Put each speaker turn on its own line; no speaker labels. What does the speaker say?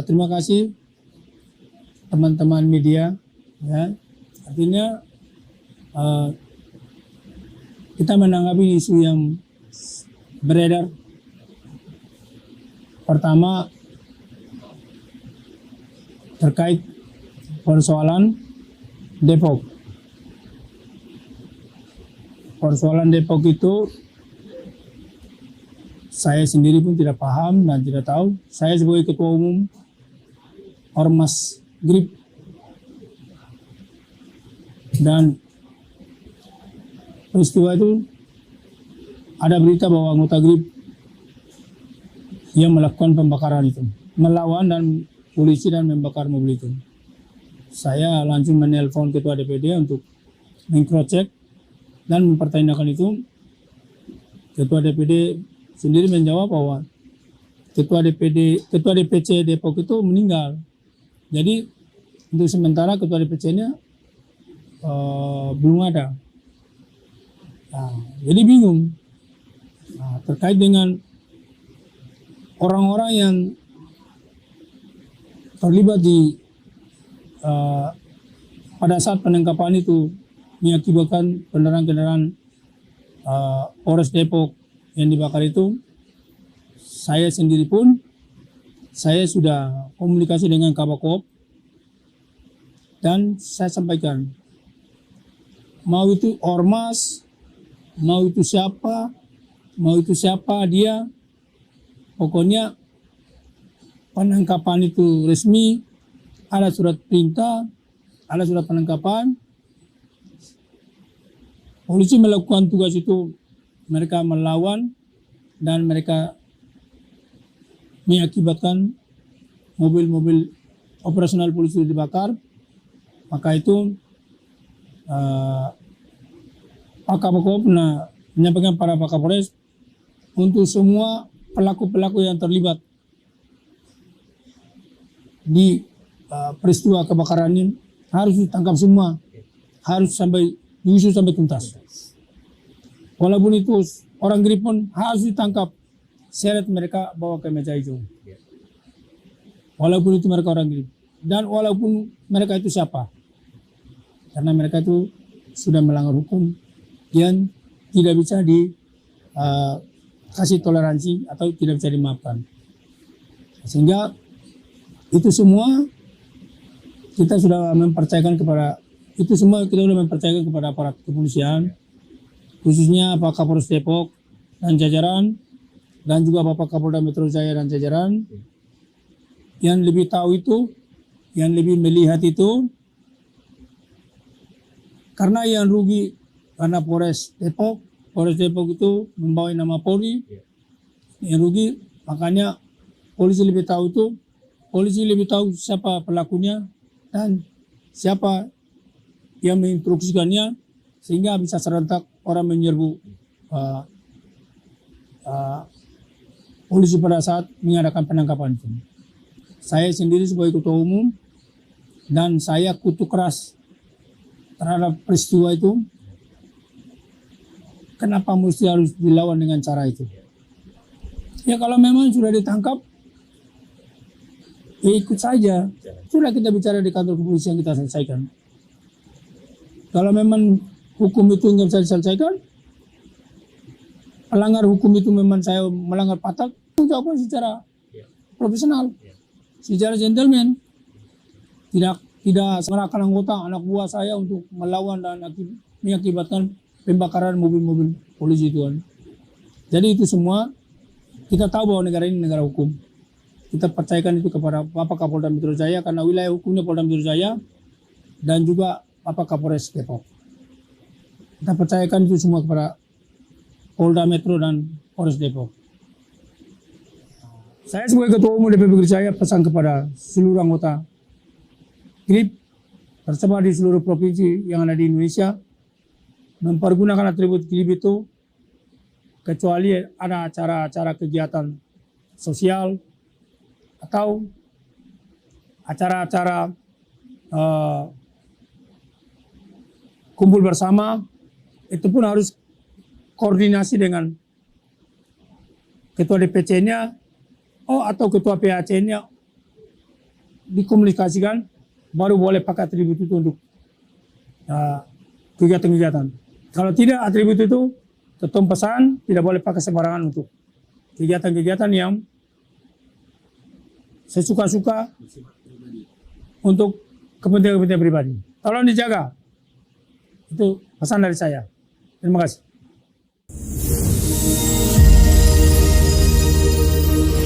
Terima kasih teman-teman media, ya. Artinya kita menanggapi isu yang beredar. Pertama, terkait persoalan Depok. Persoalan Depok itu saya sendiri pun tidak paham dan tidak tahu. Saya sebagai ketua umum Ormas GRIP dan peristiwa itu ada berita bahwa anggota GRIP yang melakukan pembakaran itu, melawan dan polisi dan membakar mobil itu. Saya langsung menelpon ketua DPD untuk meng-cross-check dan mempertanyakan itu. Ketua DPD sendiri menjawab bahwa ketua DPC Depok itu meninggal. Jadi untuk sementara ketua DPC-nya belum ada. Nah, jadi bingung. Nah, terkait dengan orang-orang yang terlibat di pada saat penangkapan itu mengakibatkan kendaraan-kendaraan Polres Depok yang dibakar itu, saya sendiri pun saya sudah komunikasi dengan Kabakop dan saya sampaikan, mau itu ormas, mau itu siapa dia, pokoknya penangkapan itu resmi, ada surat perintah, ada surat penangkapan. Polisi melakukan tugas itu, mereka melawan dan mereka mengakibatkan mobil-mobil operasional polisi dibakar. Maka itu Pak Kabakop menyampaikan pada Pak Kapolres untuk semua pelaku-pelaku yang terlibat di peristiwa kebakaran ini harus ditangkap semua, harus sampai diusut sampai tuntas. Walaupun itu orang GRIP pun harus ditangkap, seret mereka bawa ke meja hijau. Walaupun itu mereka orang GRIP dan walaupun mereka itu siapa, karena mereka itu sudah melanggar hukum yang tidak bisa dikasih toleransi atau tidak bisa dimaafkan. Sehingga itu semua kita sudah mempercayakan kepada aparat kepolisian, khususnya Pak Kapolres Depok dan jajaran, dan juga Bapak Kapolda Metro Jaya dan jajaran, yang lebih tahu itu, yang lebih melihat itu, karena yang rugi karena Polres Depok itu membawa nama Polri, yang rugi, makanya polisi lebih tahu siapa pelakunya dan siapa yang menginstruksikannya, sehingga bisa serentak orang menyerbu polisi pada saat mengadakan penangkapan itu. Saya sendiri sebagai ketua umum dan saya kutuk keras terhadap peristiwa itu. Kenapa mesti harus dilawan dengan cara itu? Ya kalau memang sudah ditangkap, ya ikut saja. Sudah kita bicara di kantor kepolisian, kita selesaikan. Kalau memang hukum itu nggak bisa diselesaikan, pelanggar hukum itu memang saya melanggar patak, jawabkan secara profesional, secara gentleman. Tidak serahkan anggota anak buah saya untuk melawan dan mengakibatkan pembakaran mobil-mobil polisi itu kan. Jadi itu semua kita tahu bahwa negara ini negara hukum. Kita percayakan itu kepada Bapak Kapolda Metro Jaya karena wilayah hukumnya Polda Metro Jaya dan juga Bapak Kapolres Depok. Kita percayakan itu semua kepada Polda Metro dan Polres Depok. Saya sebagai Ketua Umum DPP GRIP Jaya pesan kepada seluruh anggota GRIP tersebar di seluruh provinsi yang ada di Indonesia, mempergunakan atribut GRIP itu kecuali ada acara-acara kegiatan sosial atau acara-acara kumpul bersama, itu pun harus koordinasi dengan ketua DPC-nya atau ketua PAC-nya dikomunikasikan, baru boleh pakai atribut itu untuk kegiatan-kegiatan. Kalau tidak atribut itu, ketum pesan tidak boleh pakai sembarangan untuk kegiatan-kegiatan yang sesuka-suka untuk kepentingan-kepentingan pribadi. Tolong dijaga. Itu pesan dari saya. Terima kasih.